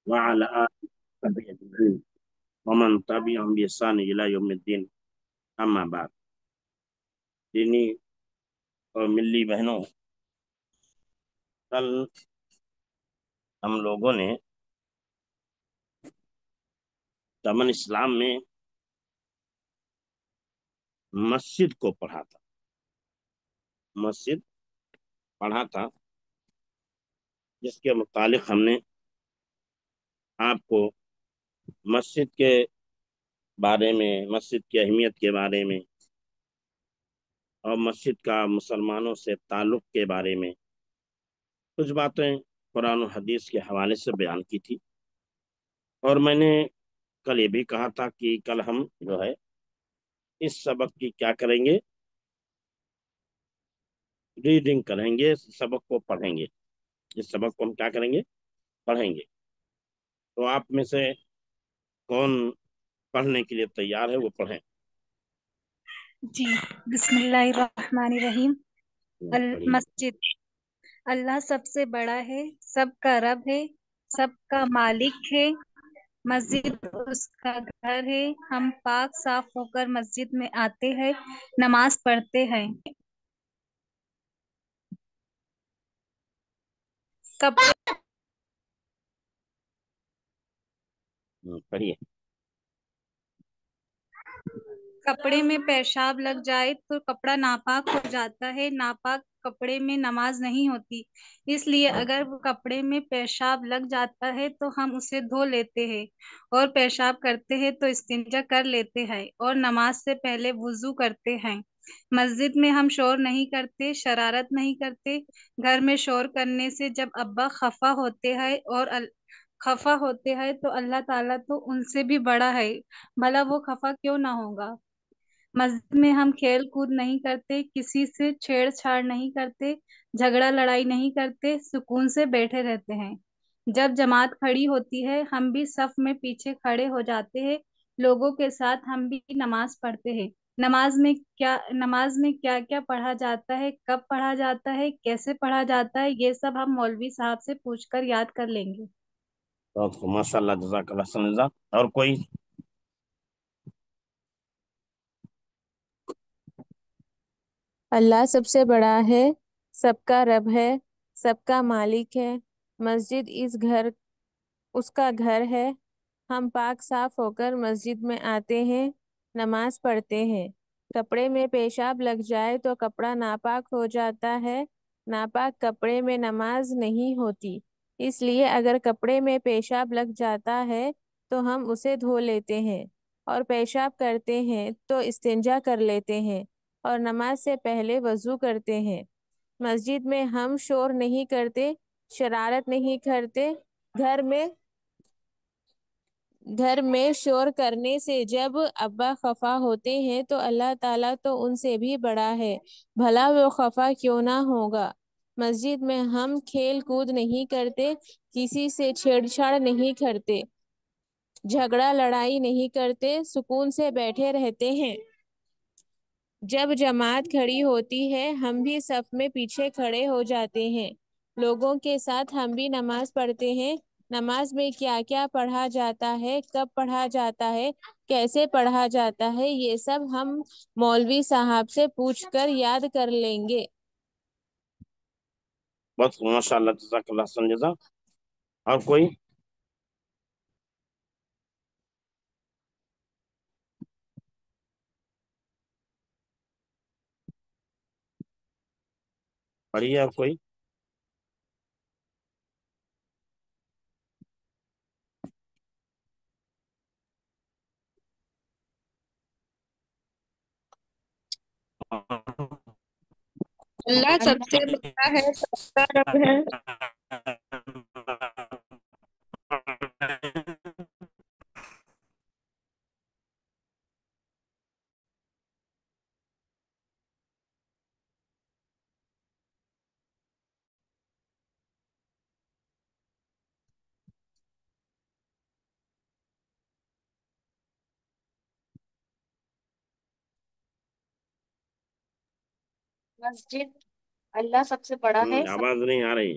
وعلى آله وصحبه أجمعين ومن تبعهم بإحسان إلى يوم الدين أما بعد دینی اور ملی بہنوں، کل ہم لوگوں نے دمن اسلام میں مسجد کو پڑھا تھا، مسجد پڑھا تھا، جس کے متعلق ہم نے آپ کو مسجد کے بارے میں، مسجد کی اہمیت کے بارے میں اور مسجد کا مسلمانوں سے تعلق کے بارے میں کچھ باتیں قرآن و حدیث کے حوالے سے بیان کی تھی۔ اور میں نے کل یہ بھی کہا تھا کہ کل ہم جو ہے اس سبق کی کیا کریں گے، ریڈنگ کریں گے، اس سبق کو پڑھیں گے، اس سبق کو ہم کیا کریں گے، پڑھیں گے۔ تو آپ میں سے کون پڑھنے کے لیے تیار ہے وہ پڑھیں؟ جی، بسم اللہ الرحمن الرحیم۔ پڑھیے۔ مسجد، اللہ سب سے بڑا ہے، سب کا رب ہے، سب کا مالک ہے۔ مسجد اس کا گھر ہے، ہم پاک صاف ہو کر مسجد میں آتے ہیں، نماز پڑھتے ہیں۔ پڑھیے۔ کپڑے میں پیشاب لگ جائے تو کپڑا ناپاک ہو جاتا ہے، ناپاک کپڑے میں نماز نہیں ہوتی، اس لیے اگر وہ کپڑے میں پیشاب لگ جاتا ہے تو ہم اسے دھو لیتے ہیں، اور پیشاب کرتے ہیں تو استنجا کر لیتے ہیں، اور نماز سے پہلے وضو کرتے ہیں۔ مسجد میں ہم شور نہیں کرتے، شرارت نہیں کرتے۔ گھر میں شور کرنے سے جب ابا خفا ہوتے ہیں تو اللہ تعالیٰ تو ان سے بھی بڑا ہے، بھلا وہ خفا کیوں نہ ہوگا۔ مسجد میں ہم کھیل کود نہیں کرتے، کسی سے چھیڑ چھاڑ نہیں کرتے، جھگڑا لڑائی نہیں کرتے، سکون سے بیٹھے رہتے ہیں۔ جب جماعت کھڑی ہوتی ہے ہم بھی صف میں پیچھے کھڑے ہو جاتے ہیں، لوگوں کے ساتھ ہم بھی نماز پڑھتے ہیں۔ نماز میں کیا کیا پڑھا جاتا ہے، کب پڑھا جاتا ہے، کیسے پڑھا جاتا ہے، یہ سب ہم مولوی صاحب سے پوچھ کر یاد کر لیں گے۔ ماشاء اللہ، جزاک اللہ خیر۔ اور کوئی؟ اللہ سب سے بڑا ہے، سب کا رب ہے، سب کا مالک ہے۔ مسجد اس کا گھر ہے، ہم پاک صاف ہو کر مسجد میں آتے ہیں، نماز پڑھتے ہیں۔ کپڑے میں پیشاب لگ جائے تو کپڑا ناپاک ہو جاتا ہے، ناپاک کپڑے میں نماز نہیں ہوتی، اس لیے اگر کپڑے میں پیشاب لگ جاتا ہے تو ہم اسے دھو لیتے ہیں، اور پیشاب کرتے ہیں تو استنجا کر لیتے ہیں، اور نماز سے پہلے وضو کرتے ہیں۔ مسجد میں ہم شور نہیں کرتے، شرارت نہیں کرتے۔ گھر میں شور کرنے سے جب ابا خفا ہوتے ہیں تو اللہ تعالیٰ تو ان سے بھی بڑا ہے، بھلا وہ خفا کیوں نہ ہوگا۔ مسجد میں ہم کھیل کود نہیں کرتے، کسی سے چھیڑ چھاڑ نہیں کرتے، جھگڑا لڑائی نہیں کرتے، سکون سے بیٹھے رہتے ہیں۔ جب جماعت کھڑی ہوتی ہے ہم بھی صف میں پیچھے کھڑے ہو جاتے ہیں، لوگوں کے ساتھ ہم بھی نماز پڑھتے ہیں۔ نماز میں کیا کیا پڑھا جاتا ہے، کب پڑھا جاتا ہے، کیسے پڑھا جاتا ہے، یہ سب ہم مولوی صاحب سے پوچھ کر یاد کر لیں گے۔ بہت ماشاء اللہ، جزاک اللہ خیر۔ اور کوئی؟ پڑھیے۔ اور کوئی؟ اللہ سب سے بڑا ہے، سب کا رب ہے۔ مسجد، اللہ سب سے بڑا ہے، آواز نہیں آ رہی۔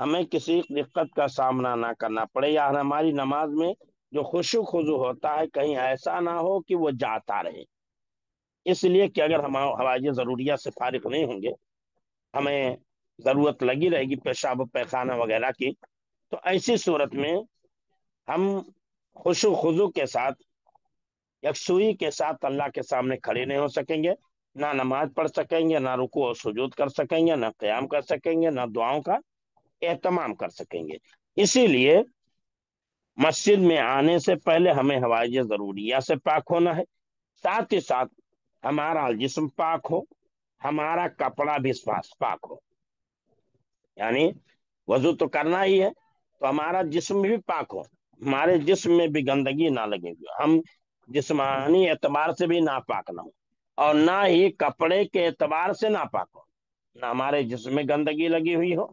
ہمیں کسی دقت کا سامنا نہ کرنا پڑے، یا ہماری نماز میں جو خشوع خضوع ہوتا ہے کہیں ایسا نہ ہو کہ وہ جاتا رہے۔ اس لیے کہ اگر ہم حوائج ضروریات سے فارغ نہیں ہوں گے، ہمیں ضرورت لگی رہے گی پیشاب و پیخانہ وغیرہ کی، تو ایسی صورت میں ہم خشوع خضوع کے ساتھ، یکسوئی کے ساتھ اللہ کے سامنے کھڑے نہیں ہو سکیں گے، نہ نماز پڑھ سکیں گے، نہ رکوع و سجود کر سکیں گے، نہ قیام کر سکیں گے، نہ دعاؤں کا اہتمام کر سکیں گے۔ اسی لیے مسجد میں آنے سے پہلے ہمیں حوائج ضروریات سے پاک ہونا ہے، ساتھ ہی ساتھ ہمارا جسم پاک ہو، ہمارا کپڑا بھی پاک ہو، یعنی وضو تو کرنا ہی ہے تو ہمارا جسم بھی پاک ہو، ہمارے جسم میں بھی گندگی نہ لگے گی، ہم جسمانی اعتبار سے بھی ناپاک نہ ہو، اور نہ ہی کپڑے کے اعتبار سے ناپاک ہو، نہ ہمارے جسم میں گندگی لگی ہوئی ہو،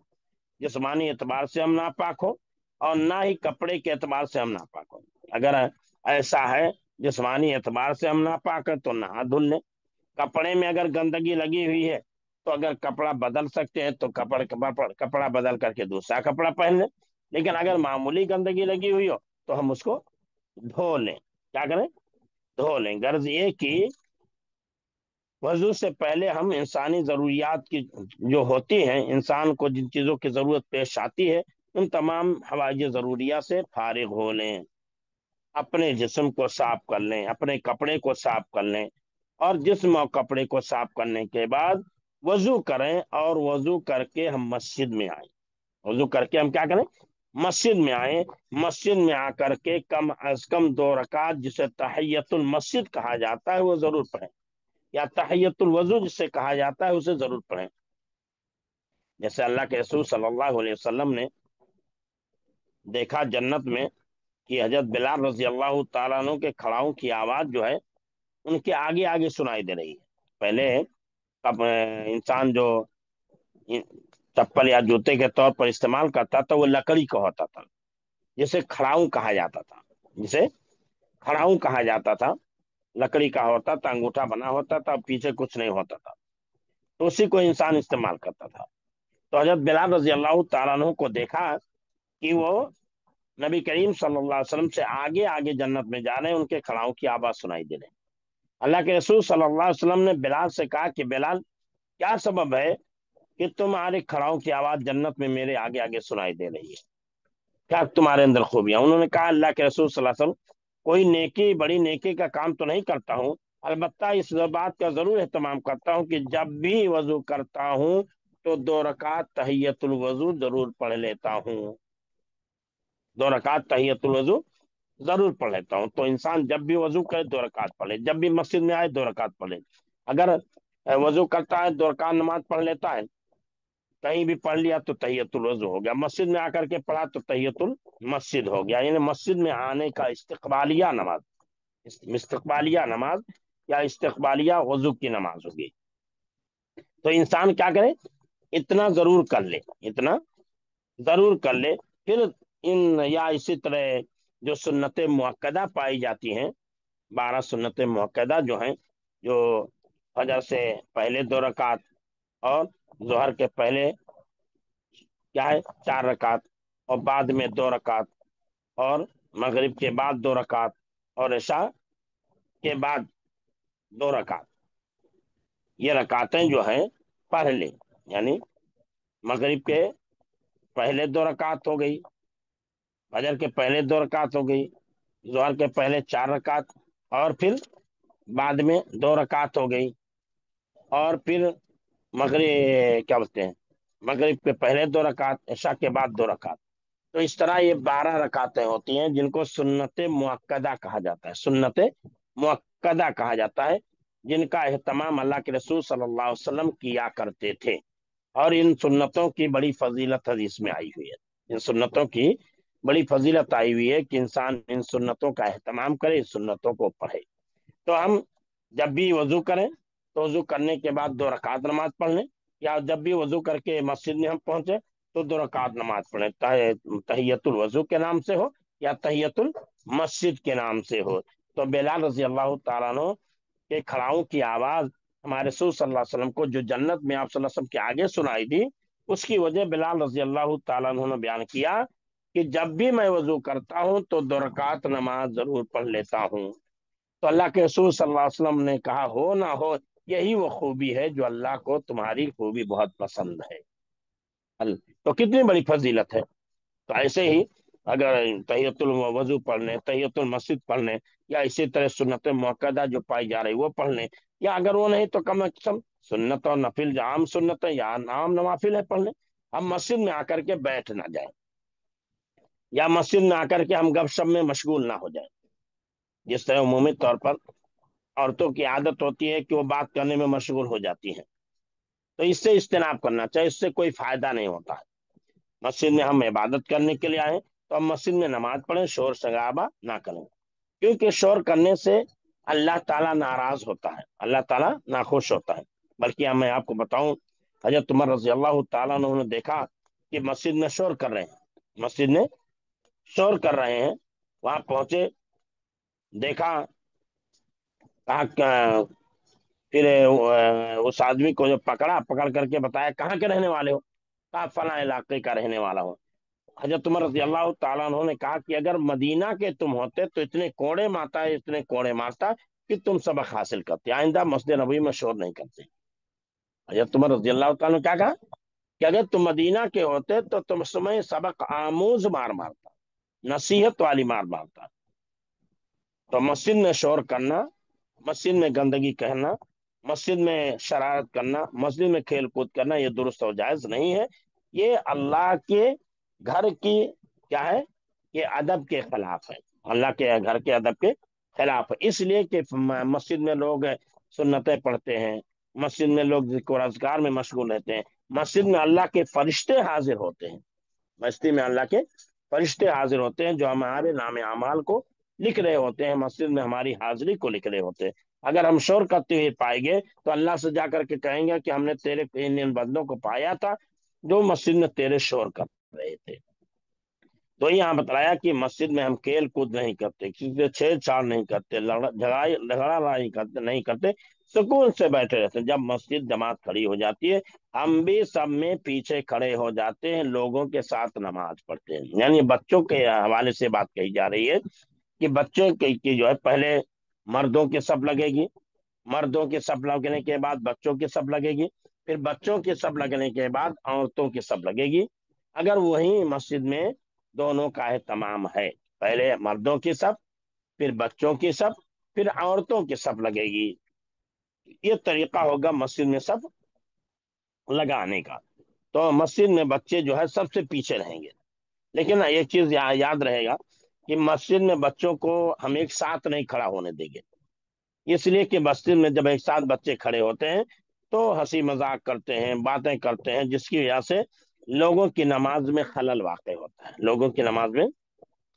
جسمانی اعتبار سے ہم ناپاک ہو، اور نہ ہی کپڑے کے اعتبار سے ہم ناپاک ہو۔ اگر ایسا ہے جسمانی اعتبار سے ہم ناپاک ہیں تو نہا دھل لیں، کپڑے میں اگر گندگی لگی ہوئی ہے تو اگر کپڑا بدل سکتے ہیں تو کپڑا بدل کر کے دوسرا کپڑا پہن لیں، لیکن اگر معمولی گندگی لگی ہوئی ہو تو ہم اس کو دھو لیں۔ کیا کریں؟ دھو لیں۔ غرض یہ کہ وضو سے پہلے ہم انسانی ضروریات کی جو ہوتی ہیں، انسان کو جن چیزوں کی ضرورت پیش آتی ہے، ان تمام حوائج ضروریات سے فارغ ہو لیں، اپنے جسم کو صاف کر لیں، اپنے کپڑے کو صاف کر لیں، اور جسم اور کپڑے کو صاف کرنے کے بعد وضو کریں، اور وضو کر کے ہم مسجد میں آئیں۔ وضو کر کے ہم کیا کریں؟ مسجد میں آئیں۔ مسجد میں آ کر کے کم از کم 2 رکعت، جسے تحیت المسجد کہا جاتا ہے، وہ ضرور پڑھیں، یا تحیت الوضو جسے کہا جاتا ہے اسے ضرور پڑھیں۔ جیسے اللہ کے رسول صلی اللہ علیہ وسلم نے دیکھا جنت میں کہ حضرت بلال رضی اللہ تعالیٰ عنہ کے کھڑاؤں کی آواز جو ہے ان کے آگے آگے سنائی دے رہی ہے۔ پہلے اب انسان جو چپل یا جوتے کے طور پر استعمال کرتا تھا وہ لکڑی کا ہوتا تھا، جسے کھڑاؤں کہا جاتا تھا، جسے کھڑاؤں کہا جاتا تھا، لکڑی کا ہوتا تھا، انگوٹھا بنا ہوتا تھا، پیچھے کچھ نہیں ہوتا تھا، تو اسی کو انسان استعمال کرتا تھا۔ تو حضرت بلال رضی اللہ تعالیٰ عنہ کو دیکھا کہ وہ نبی کریم صلی اللہ علیہ وسلم سے آگے آگے جنت میں جا رہے ہیں، ان کے کھڑاؤں کی آواز سنائی دے رہے ہیں۔ اللہ کے رسول صلی اللہ علیہ وسلم نے بلال سے کہا کہ بلال، کیا سبب ہے کہ تمہارے کھڑاؤں کی آواز جنت میں میرے آگے آگے سنائی دے رہی ہے؟ کیا تمہارے اندر خوبیاں؟ انہوں نے کہا اللہ کے رسول صلی اللہ علیہ وسلم، کوئی نیکی، بڑی نیکی کا کام تو نہیں کرتا ہوں، البتہ اس بات کا ضرور اہتمام کرتا ہوں کہ جب بھی وضو کرتا ہوں تو 2 رکعت تحیت الوضو ضرور پڑھ لیتا ہوں، 2 رکعت تحیت الوضو ضرور پڑھ لیتا ہوں۔ تو انسان جب بھی وضو کرے 2 رکعت پڑھے، جب بھی مسجد میں آئے 2 رکعت پڑھے۔ اگر وضو کرتا ہے 2 رکعت نماز پڑھ لیتا ہے، کہیں بھی پڑھ لیا تو تحیت الوضو ہو گیا، مسجد میں آ کر کے پڑھا تو تحیت المسجد ہو گیا، یعنی مسجد میں آنے کا استقبالیہ نماز، استقبالیہ نماز یا استقبالیہ وضو کی نماز ہوگی۔ تو انسان کیا کرے؟ اتنا ضرور کر لے، اتنا ضرور کر لے۔ پھر یا اسی طرح جو سنت مؤکدہ پائی جاتی ہیں، 12 سنت مؤکدہ جو ہیں، جو فجر سے پہلے 2 رکعت، اور ظہر کے پہلے کیا ہے 4 رکعت، اور بعد میں 2 رکعت، اور مغرب کے بعد 2 رکعت، اور عشاء کے بعد 2 رکعت، یہ رکعتیں جو ہیں پڑھ لیں، یعنی مغرب کے پہلے 2 رکعت ہو گئی، فجر کے پہلے 2 رکعت ہو گئی، ظہر کے پہلے 4 رکعت، اور پھر بعد میں 2 رکعت ہو گئی، اور پھر مغرب کیا بولتے ہیں مغرب کے پہلے 2 رکعت، عشاء کے بعد 2 رکعت۔ تو اس طرح یہ 12 رکعتیں ہوتی ہیں جن کو سنت مؤکدہ کہا جاتا ہے، سنت مؤکدہ کہا جاتا ہے، جن کا اہتمام اللہ کے رسول صلی اللہ علیہ وسلم کیا کرتے تھے، اور ان سنتوں کی بڑی فضیلت حدیث میں آئی ہوئی ہے، ان سنتوں کی بڑی فضیلت آئی ہوئی ہے کہ انسان ان سنتوں کا اہتمام کرے، ان سنتوں کو پڑھے۔ تو ہم جب بھی وضو کریں تو وضو کرنے کے بعد 2 رکعت نماز پڑھ لیں، یا جب بھی وضو کر کے مسجد میں ہم پہنچے تو 2 رکعت نماز پڑھیں، تحیت الوضو کے نام سے ہو یا تحیت المسجد کے نام سے ہو۔ تو بلال رضی اللہ تعالیٰ عنہ کے کھڑاؤں کی آواز ہمارے رسول صلی اللہ علیہ وسلم کو جو جنت میں آپ صلی اللہ علیہ وسلم کے آگے سنائی دی، اس کی وجہ بلال رضی اللہ تعالیٰ عنہ نے بیان کیا کہ جب بھی میں وضو کرتا ہوں تو 2 رکعت نماز ضرور پڑھ لیتا ہوں. تو اللہ کے رسول صلی اللہ علیہ وسلم نے کہا ہو نہ ہو یہی وہ خوبی ہے جو اللہ کو تمہاری خوبی بہت پسند ہے. تو کتنی بڑی فضیلت ہے. تو ایسے ہی اگر تحیت الوضو پڑھ لیں، تحیت المسجد پڑھ لیں، یا اسی طرح سنت موقدہ جو پائی جا رہی وہ پڑھ لیں، یا اگر وہ نہیں تو کم از کم سنت اور نفل جو عام سنت ہے یا عام نوافل ہے پڑھ لیں. ہم مسجد میں آ کر کے بیٹھ نہ جائیں، یا مسجد میں آ کر کے ہم گپ شپ میں مشغول نہ ہو جائیں. جس طرح عمومی طور پر عورتوں کی عادت ہوتی ہے کہ وہ بات کرنے میں مشغول ہو جاتی ہیں، تو اس سے اجتناب کرنا چاہیے، اس سے کوئی فائدہ نہیں ہوتا ہے. مسجد میں ہم عبادت کرنے کے لیے آئے تو ہم مسجد میں نماز پڑھیں، شور شرابہ نہ کریں، کیونکہ شور کرنے سے اللہ تعالیٰ ناراض ہوتا ہے، اللہ تعالیٰ ناخوش ہوتا ہے. بلکہ میں آپ کو بتاؤں، حضرت عمر رضی اللہ تعالیٰ نے دیکھا کہ مسجد میں شور کر رہے ہیں، مسجد میں شور کر رہے ہیں، وہاں پہنچے، دیکھا، کہا، پھر اس آدمی کو جو پکڑ کر کے بتایا کہاں کے رہنے والے ہو؟ کہا فلاں علاقے کا رہنے والا ہوں. حضرت عمر رضی اللہ تعالیٰ عنہ نے کہا کہ اگر مدینہ کے تم ہوتے تو اتنے کوڑے مارتا کہ تم سبق حاصل کرتے، آئندہ مسجد نبوی میں شور نہیں کرتے. حضرت عمر رضی اللہ تعالیٰ نے کیا کہا کہ اگر تم مدینہ کے ہوتے تو تم سمے سبق آموز مار مارتا، نصیحت والی مار مارتا. تو مسجد میں شور کرنا، مسجد میں گندگی کہنا، مسجد میں شرارت کرنا، مسجد میں کھیل کود کرنا، یہ درست اور جائز نہیں ہے. یہ اللہ کے گھر کی کیا ہے، یہ ادب کے خلاف ہے، اللہ کے گھر کے ادب کے خلاف ہے. اس لیے کہ مسجد میں لوگ سنتیں پڑھتے ہیں، مسجد میں لوگ ذکر و اذکار میں مشغول رہتے ہیں، مسجد میں اللہ کے فرشتے حاضر ہوتے ہیں، مسجد میں اللہ کے فرشتے حاضر ہوتے ہیں جو ہمارے نام اعمال کو لکھ رہے ہوتے ہیں، مسجد میں ہماری حاضری کو لکھ رہے ہوتے ہیں. اگر ہم شور کرتے ہوئے پائیں گے تو اللہ سے جا کر کے کہیں گے کہ ہم نے تیرے ان بندوں کو پایا تھا جو مسجد میں تیرے شور کر رہے تھے. تو یہاں بتایا کہ مسجد میں ہم کھیل کود نہیں کرتے، کسی سے چھیڑ چھاڑ نہیں کرتے، جھگڑا نہیں کرتے، سکون سے بیٹھے رہتے ہیں. جب مسجد جماعت کھڑی ہو جاتی ہے ہم بھی سب میں پیچھے کھڑے ہو جاتے ہیں، لوگوں کے ساتھ نماز پڑھتے ہیں. یعنی بچوں کے حوالے سے بات کہی جا رہی ہے کہ بچوں کی جو ہے پہلے مردوں کی صف لگے گی، مردوں کی صف لگنے کے بعد بچوں کی صف لگے گی، پھر بچوں کی صف لگنے کے بعد عورتوں کی صف لگے گی. اگر وہی مسجد میں دونوں کا اہتمام ہے، پہلے مردوں کی صف، پھر بچوں کی صف، پھر عورتوں کی صف لگے گی، یہ طریقہ ہوگا مسجد میں صف لگانے کا. تو مسجد میں بچے جو ہے سب سے پیچھے رہیں گے. لیکن ایک چیز یاد رہے گا کہ مسجد میں بچوں کو ہم ایک ساتھ نہیں کھڑا ہونے دیں گے، اس لیے کہ مسجد میں جب ایک ساتھ بچے کھڑے ہوتے ہیں تو ہنسی مذاق کرتے ہیں، باتیں کرتے ہیں، جس کی وجہ سے لوگوں کی نماز میں خلل واقع ہوتا ہے، لوگوں کی نماز میں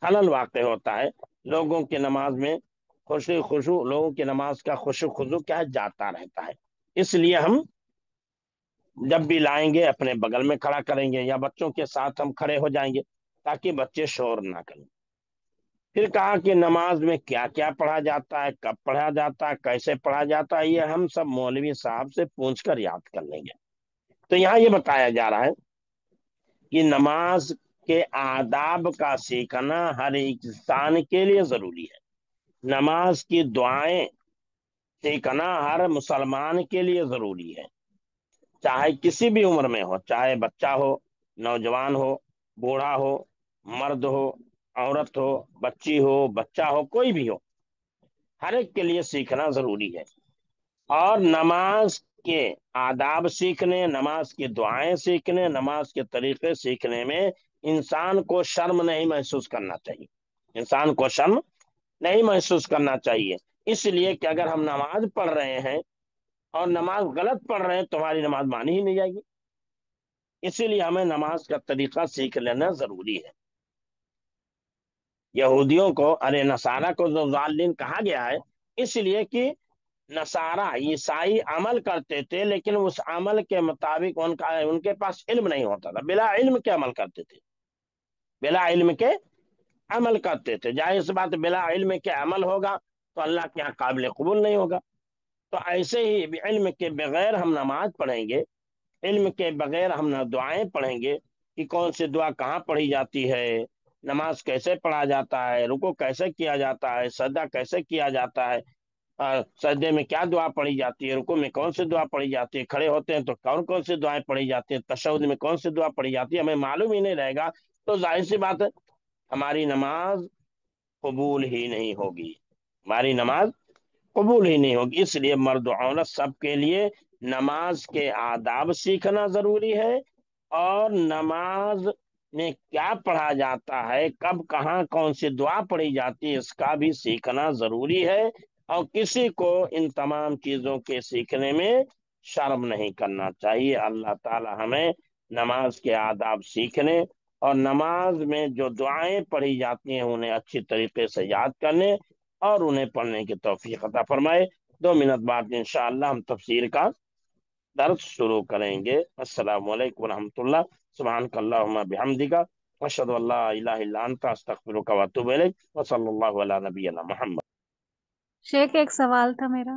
خلل واقع ہوتا ہے، لوگوں کی نماز میں لوگوں کی نماز کا خشوع خضوع کیا ہے، جاتا رہتا ہے. اس لیے ہم جب بھی لائیں گے اپنے بغل میں کھڑا کریں گے یا بچوں کے ساتھ ہم کھڑے ہو جائیں گے تاکہ بچے شور نہ کریں. پھر کہا کہ نماز میں کیا کیا پڑھا جاتا ہے، کب پڑھا جاتا ہے، کیسے پڑھا جاتا ہے، یہ ہم سب مولوی صاحب سے پوچھ کر یاد کر لیں گے. تو یہاں یہ بتایا جا رہا ہے کہ نماز کے آداب کا سیکھنا ہر انسان کے لیے ضروری ہے. نماز کی دعائیں سیکھنا ہر مسلمان کے لیے ضروری ہے، چاہے کسی بھی عمر میں ہو، چاہے بچہ ہو، نوجوان ہو، بوڑھا ہو، مرد ہو، عورت ہو، بچی ہو، بچہ ہو، کوئی بھی ہو، ہر ایک کے لیے سیکھنا ضروری ہے. اور نماز کے آداب سیکھنے، نماز کی دعائیں سیکھنے، نماز کے طریقے سیکھنے میں انسان کو شرم نہیں محسوس کرنا چاہیے، انسان کو شرم نہیں محسوس کرنا چاہیے. اس لیے کہ اگر ہم نماز پڑھ رہے ہیں اور نماز غلط پڑھ رہے ہیں تو ہماری نماز مانی ہی نہیں جائے گی. اسی لیے ہمیں نماز کا طریقہ سیکھ لینا ضروری ہے. یہودیوں کو نصارہ کو جو ضالین کہا گیا ہے اس لیے کہ نصارہ عیسائی عمل کرتے تھے لیکن اس عمل کے مطابق ان کے پاس علم نہیں ہوتا تھا، بلا علم کے عمل کرتے تھے، بلا علم کے عمل کرتے تھے. ظاہر سی بات بلا علم کے عمل ہوگا تو اللہ کے یہاں قابل قبول نہیں ہوگا. تو ایسے ہی علم کے بغیر ہم نماز پڑھیں گے، علم کے بغیر ہم نہ دعائیں پڑھیں گے کہ کون سی دعا کہاں پڑھی جاتی ہے، نماز کیسے پڑھا جاتا ہے، رکوع کیسے کیا جاتا ہے، سجدہ کیسے کیا جاتا ہے، سجدے میں کیا دعا پڑھی جاتی ہے، رکوع میں کون سی دعا پڑھی جاتی ہے، کھڑے ہوتے ہیں تو کون کون سی دعائیں پڑھی جاتی ہیں، تشہد میں کون سی دعا پڑھی جاتی ہے، ہمیں معلوم ہی نہیں رہے گا تو ظاہر سی بات ہے ہماری نماز قبول ہی نہیں ہوگی، ہماری نماز قبول ہی نہیں ہوگی۔ اس لیے مرد و عورت سب کے لیے نماز کے آداب سیکھنا ضروری ہے، اور نماز میں کیا پڑھا جاتا ہے، کب کہاں کون سی دعا پڑھی جاتی ہے، اس کا بھی سیکھنا ضروری ہے، اور کسی کو ان تمام چیزوں کے سیکھنے میں شرم نہیں کرنا چاہیے۔ اللہ تعالی ہمیں نماز کے آداب سیکھنے اور نماز میں جو دعائیں پڑھی جاتی ہیں انہیں اچھی طریقے سے یاد کرنے اور انہیں پڑھنے کی توفیق عطا فرمائے۔ 2 منٹ بعد انشاءاللہ ہم تفسیر کا درس شروع کریں گے۔ السلام علیکم ورحمۃ اللہ، سبحانک اللہم بحمدک، اشہد ان لا الہ الا انت، استغفرک واتوب الیک، وصلی اللہ علی نبینا محمد۔ شیخ ایک سوال تھا میرا۔